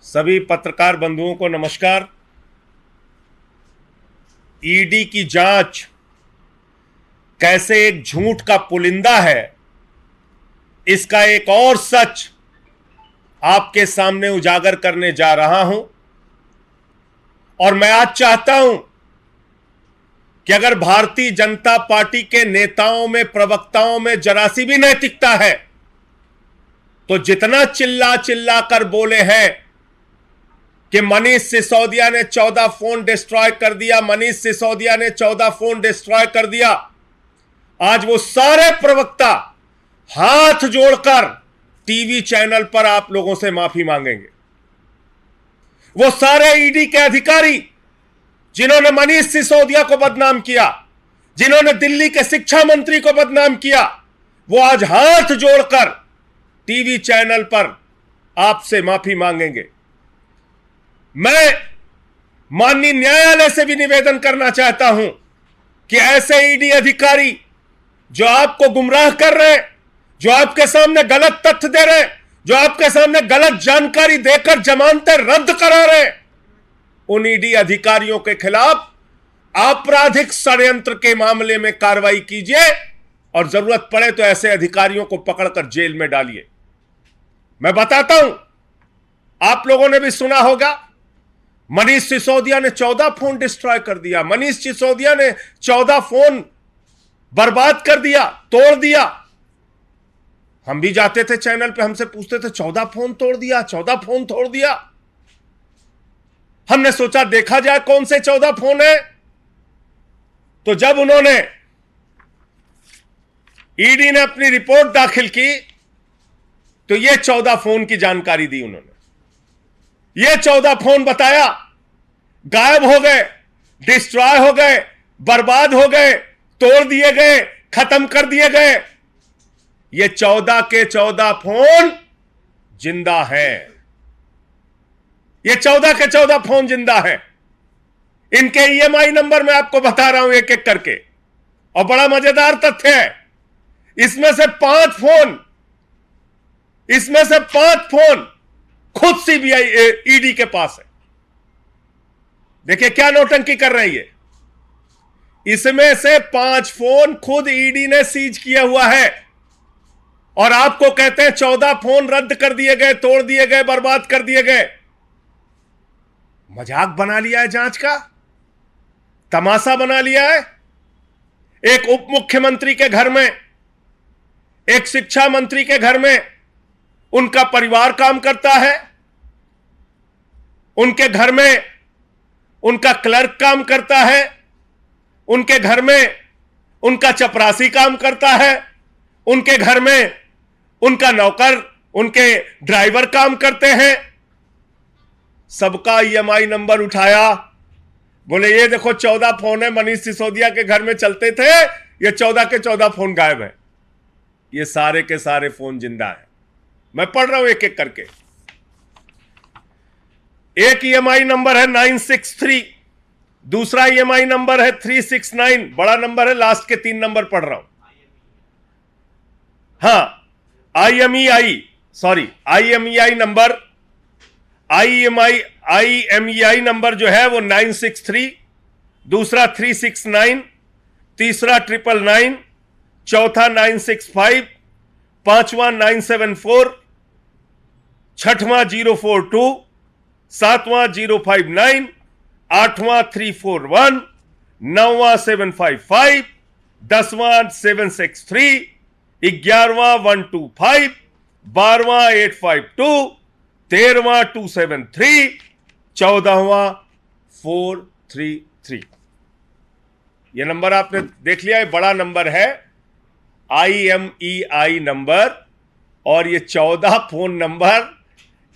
सभी पत्रकार बंधुओं को नमस्कार। ईडी की जांच कैसे एक झूठ का पुलिंदा है, इसका एक और सच आपके सामने उजागर करने जा रहा हूं। और मैं आज चाहता हूं कि अगर भारतीय जनता पार्टी के नेताओं में, प्रवक्ताओं में जरा सी भी नैतिकता है तो जितना चिल्ला चिल्ला कर बोले हैं कि मनीष सिसोदिया ने 14 फोन डिस्ट्रॉय कर दिया, मनीष सिसोदिया ने 14 फोन डिस्ट्रॉय कर दिया, आज वो सारे प्रवक्ता हाथ जोड़कर टीवी चैनल पर आप लोगों से माफी मांगेंगे। वो सारे ईडी के अधिकारी जिन्होंने मनीष सिसोदिया को बदनाम किया, जिन्होंने दिल्ली के शिक्षा मंत्री को बदनाम किया, वो आज हाथ जोड़कर टीवी चैनल पर आपसे माफी मांगेंगे। मैं माननीय न्यायालय से भी निवेदन करना चाहता हूं कि ऐसे ईडी अधिकारी जो आपको गुमराह कर रहे हैं, जो आपके सामने गलत तथ्य दे रहे हैं, जो आपके सामने गलत जानकारी देकर जमानतें रद्द करा रहे हैं, उन ईडी अधिकारियों के खिलाफ आपराधिक षड्यंत्र के मामले में कार्रवाई कीजिए और जरूरत पड़े तो ऐसे अधिकारियों को पकड़कर जेल में डालिए। मैं बताता हूं, आप लोगों ने भी सुना होगा, मनीष सिसोदिया ने 14 फोन डिस्ट्रॉय कर दिया, मनीष सिसोदिया ने 14 फोन बर्बाद कर दिया, तोड़ दिया। हम भी जाते थे चैनल पे, हमसे पूछते थे 14 फोन तोड़ दिया, 14 फोन तोड़ दिया। हमने सोचा देखा जाए कौन से 14 फोन है। तो जब उन्होंने, ईडी ने अपनी रिपोर्ट दाखिल की तो ये 14 फोन की जानकारी दी उन्होंने। ये 14 फोन बताया गायब हो गए, डिस्ट्रॉय हो गए, बर्बाद हो गए, तोड़ दिए गए, खत्म कर दिए गए। ये 14 के 14 फोन जिंदा हैं। ये 14 के 14 फोन जिंदा हैं। इनके ईएमआई नंबर मैं आपको बता रहा हूं एक एक करके। और बड़ा मजेदार तथ्य है, इसमें से 5 फोन खुद सीबीआई ईडी के पास है। देखिए क्या नौटंकी कर रहे हैं ये। इसमें से 5 फोन खुद ईडी ने सीज किया हुआ है और आपको कहते हैं 14 फोन रद्द कर दिए गए, तोड़ दिए गए, बर्बाद कर दिए गए। मजाक बना लिया है जांच का, तमाशा बना लिया है। एक उप मुख्यमंत्री के घर में, एक शिक्षा मंत्री के घर में उनका परिवार काम करता है, उनके घर में उनका क्लर्क काम करता है, उनके घर में उनका चपरासी काम करता है, उनके घर में उनका नौकर, उनके ड्राइवर काम करते हैं। सबका ईएमआई नंबर उठाया, बोले ये देखो 14 फोन है, मनीष सिसोदिया के घर में चलते थे, ये 14 के 14 फोन गायब है। ये सारे के सारे फोन जिंदा है। मैं पढ़ रहा हूं एक एक करके। एक ईएमआई नंबर है 963, दूसरा ईएमआई नंबर है 369, बड़ा नंबर है, लास्ट के 3 नंबर पढ़ रहा हूं। हाँ, आईएमईआई नंबर जो है वो 963, दूसरा 369, तीसरा 999, चौथा 965, पांचवा 974, छठवां 042, सातवां 059, आठवां 341, नौवां 755, 10वां 763, 11वां 125, 12वां 852, 13वां 273, 14वां 433। यह नंबर आपने देख लिया, है बड़ा नंबर है, IMEI नंबर। और ये 14 फोन नंबर,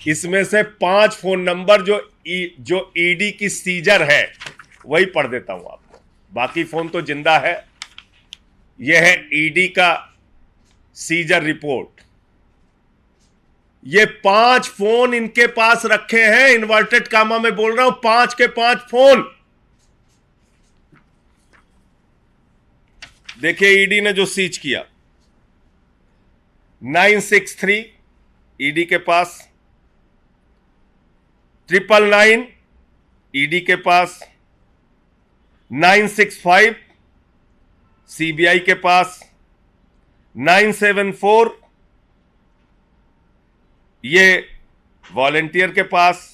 इसमें से 5 फोन नंबर जो ईडी की सीजर है वही पढ़ देता हूं आपको, बाकी फोन तो जिंदा है। यह है ईडी का सीजर रिपोर्ट। ये 5 फोन इनके पास रखे हैं, इन्वर्टेड कामा में बोल रहा हूं, 5 के 5 फोन। देखिए ईडी ने जो सीज किया, 963 ईडी के पास, 999 ईडी के पास, 965 सीबीआई के पास, 974 ये वॉलेंटियर के पास,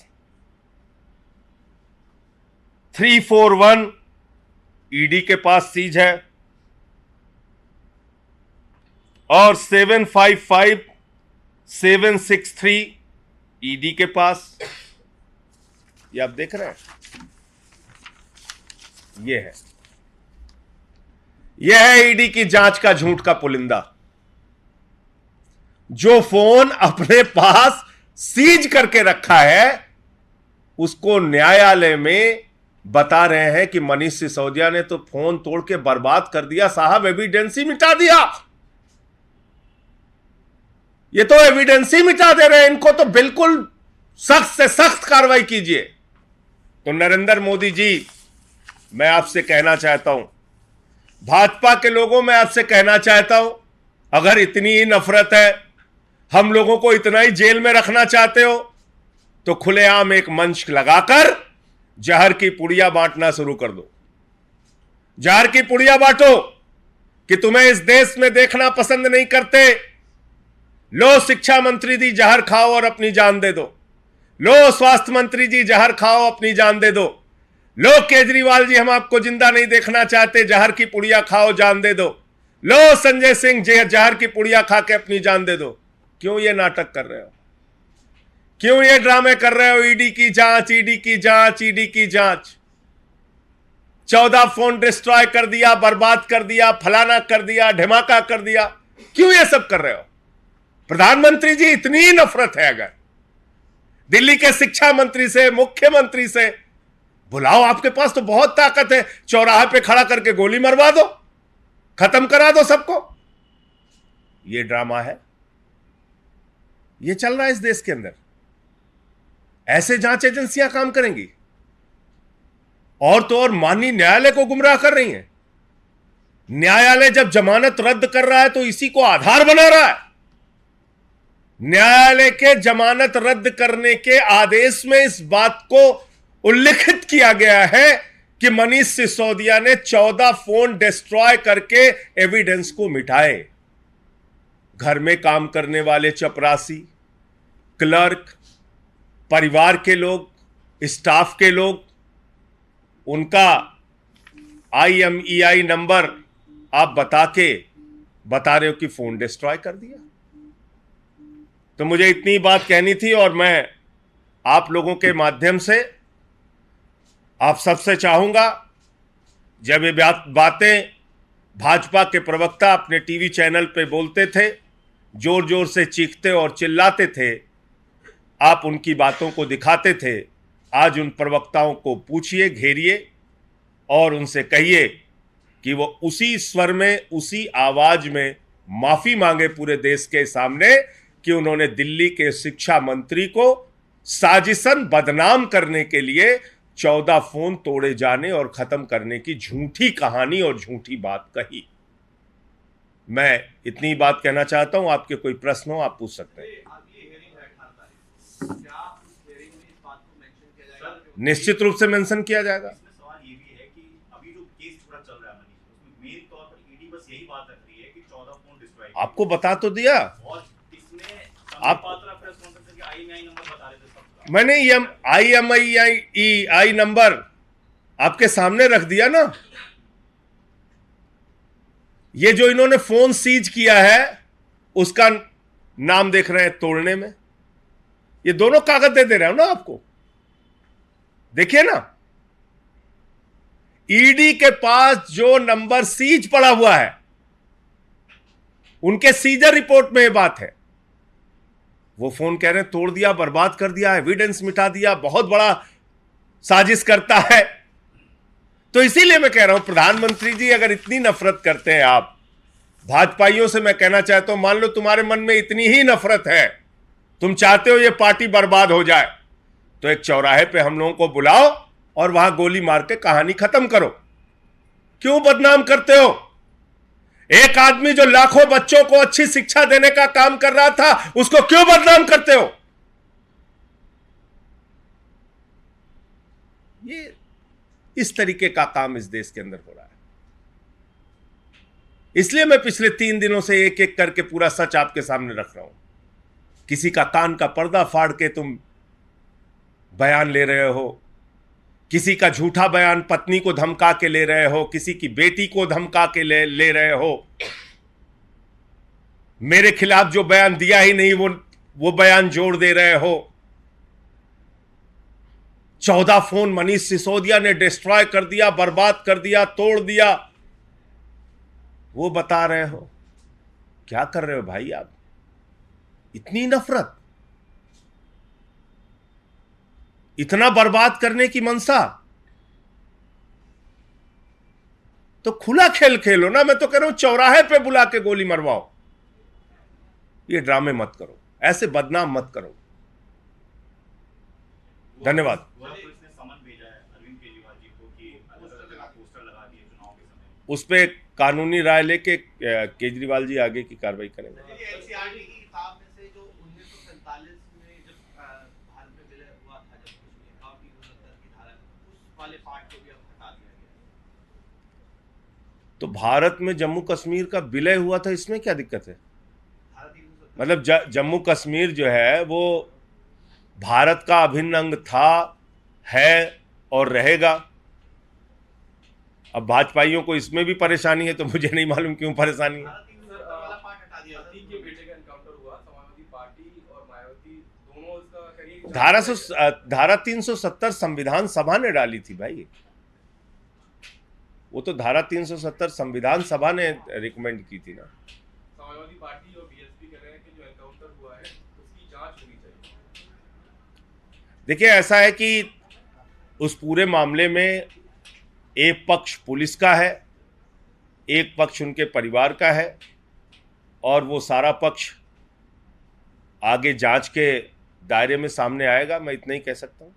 341 ईडी के पास सीज है और 755 763 ईडी के पास। ये आप देख रहे हैं, यह है ईडी की जांच का झूठ का पुलिंदा, जो फोन अपने पास सीज करके रखा है उसको न्यायालय में बता रहे हैं कि मनीष सिसोदिया ने तो फोन तोड़ के बर्बाद कर दिया साहब, एविडेंस ही मिटा दिया। ये तो एविडेंस ही मिटा दे रहे हैं, इनको तो बिल्कुल सख्त से सख्त कार्रवाई कीजिए। तो नरेंद्र मोदी जी, मैं आपसे कहना चाहता हूं, भाजपा के लोगों में आपसे कहना चाहता हूं, अगर इतनी ही नफरत है, हम लोगों को इतना ही जेल में रखना चाहते हो, तो खुलेआम एक मंच लगाकर जहर की पुड़िया बांटना शुरू कर दो। जहर की पुड़िया बांटो कि तुम्हें इस देश में देखना पसंद नहीं करते। लो शिक्षा मंत्री जी जहर खाओ और अपनी जान दे दो। लो स्वास्थ्य मंत्री जी जहर खाओ, अपनी जान दे दो। लो केजरीवाल जी, हम आपको जिंदा नहीं देखना चाहते, जहर की पुड़िया खाओ, जान दे दो। लो संजय सिंह जहर की पुड़िया खा के अपनी जान दे दो। क्यों ये नाटक कर रहे हो? क्यों ये ड्रामे कर रहे हो? ईडी की जांच, ईडी की जांच, ईडी की जांच। 14 फोन डिस्ट्रॉय कर दिया, बर्बाद कर दिया, फलाना कर दिया, ढिमाका कर दिया। क्यों ये सब कर रहे हो? प्रधानमंत्री जी, इतनी ही नफरत है अगर दिल्ली के शिक्षा मंत्री से, मुख्यमंत्री से बुलाओ, आपके पास तो बहुत ताकत है, चौराहे पे खड़ा करके गोली मरवा दो, खत्म करा दो सबको। ये ड्रामा है, ये चल रहा है इस देश के अंदर। ऐसे जांच एजेंसियां काम करेंगी और तो और माननीय न्यायालय को गुमराह कर रही हैं। न्यायालय जब जमानत रद्द कर रहा है तो इसी को आधार बना रहा है। न्यायालय के जमानत रद्द करने के आदेश में इस बात को उल्लिखित किया गया है कि मनीष सिसोदिया ने 14 फोन डिस्ट्रॉय करके एविडेंस को मिटाए। घर में काम करने वाले चपरासी, क्लर्क, परिवार के लोग, स्टाफ के लोग, उनका IMEI नंबर आप बता रहे हो कि फोन डिस्ट्रॉय कर दिया। तो मुझे इतनी बात कहनी थी और मैं आप लोगों के माध्यम से आप सबसे चाहूंगा, जब ये बातें भाजपा के प्रवक्ता अपने टीवी चैनल पे बोलते थे, जोर जोर से चीखते और चिल्लाते थे, आप उनकी बातों को दिखाते थे। आज उन प्रवक्ताओं को पूछिए, घेरिए और उनसे कहिए कि वो उसी स्वर में, उसी आवाज में माफी मांगे पूरे देश के सामने कि उन्होंने दिल्ली के शिक्षा मंत्री को साजिशन बदनाम करने के लिए 14 फोन तोड़े जाने और खत्म करने की झूठी कहानी और झूठी बात कही। मैं इतनी बात कहना चाहता हूं। आपके कोई प्रश्न हो आप पूछ सकते हैं। निश्चित रूप से मेंशन किया जाएगा। सवाल ये भी है कि अभी जो केस पूरा चल रहा है मनीष, उसमें मेन तौर पर ईडी बस यही बात रख रही है कि 14 फोन डिस्ट्रॉय। आपको बता तो दिया, और इसमें आप प्रेस कॉन्फ्रेंस के IMEI नंबर बता रहे थे सबका। मैंने IMEI नंबर आपके सामने रख दिया ना। ये जो इन्होंने फोन सीज किया है उसका नाम देख रहे हैं तोड़ने में। ये दोनों कागज दे रहे हो ना आपको, देखिए ना। ईडी के पास जो नंबर सीज पड़ा हुआ है, उनके सीजर रिपोर्ट में यह बात है। वो फोन कह रहे हैं तोड़ दिया, बर्बाद कर दिया, एविडेंस मिटा दिया, बहुत बड़ा साजिश करता है। तो इसीलिए मैं कह रहा हूं, प्रधानमंत्री जी, अगर इतनी नफरत करते हैं आप भाजपाइयों से, मैं कहना चाहता हूं, मान लो तुम्हारे मन में इतनी ही नफरत है, तुम चाहते हो ये पार्टी बर्बाद हो जाए, तो एक चौराहे पे हम लोगों को बुलाओ और वहां गोली मार के कहानी खत्म करो। क्यों बदनाम करते हो? एक आदमी जो लाखों बच्चों को अच्छी शिक्षा देने का काम कर रहा था, उसको क्यों बदनाम करते हो? ये इस तरीके का काम इस देश के अंदर हो रहा है। इसलिए मैं पिछले 3 दिनों से एक एक करके पूरा सच आपके सामने रख रहा हूं। किसी का कान का पर्दा फाड़ के तुम बयान ले रहे हो, किसी का झूठा बयान पत्नी को धमका के ले रहे हो, किसी की बेटी को धमका के ले रहे हो, मेरे खिलाफ जो बयान दिया ही नहीं वो बयान जोड़ दे रहे हो। 14 फोन मनीष सिसोदिया ने डिस्ट्रॉय कर दिया, बर्बाद कर दिया, तोड़ दिया, वो बता रहे हो। क्या कर रहे हो भाई आप? इतनी नफरत, इतना बर्बाद करने की मनसा, तो खुला खेल खेलो ना। मैं तो कह रहा हूं चौराहे पे बुला के गोली मरवाओ। ये ड्रामे मत करो, ऐसे बदनाम मत करो। धन्यवाद। पुलिस ने समन भेजा है अरविंद केजरीवाल जी को कि अलग-अलग पोस्टर लगा दिए चुनाव के समय। उस पे कानूनी राय लेके केजरीवाल जी आगे की कार्रवाई करेंगे। एनसीईआरटी की किताब में से जो 1947 में जब भारत में विलय हुआ था, जब कश्मीर का 370 की धारा, उस वाले पार्ट को भी अब हटा दिया गया है। तो भारत में जम्मू कश्मीर का विलय हुआ था, इसमें क्या दिक्कत है? धारा 370 मतलब जम्मू कश्मीर जो है वो भारत का अभिन्न अंग था, है और रहेगा। अब भाजपाइयों को इसमें भी परेशानी है, तो मुझे नहीं मालूम क्यों परेशानी है। धारा 370 वाला पार्ट हटा दिया पति के बेटे का एनकाउंटर हुआ, समाजवादी पार्टी और मायावती दोनों इसका करीब धारा 370 संविधान सभा ने डाली थी भाई। वो तो धारा 370 संविधान सभा ने रिकमेंड की थी ना। समाजवादी पार्टी और बीएसपी कह रहे हैं कि जो एनकाउंटर हुआ है उसकी जांच होनी चाहिए। देखिए, ऐसा है कि उस पूरे मामले में एक पक्ष पुलिस का है, एक पक्ष उनके परिवार का है, और वो सारा पक्ष आगे जांच के दायरे में सामने आएगा। मैं इतना ही कह सकता हूं।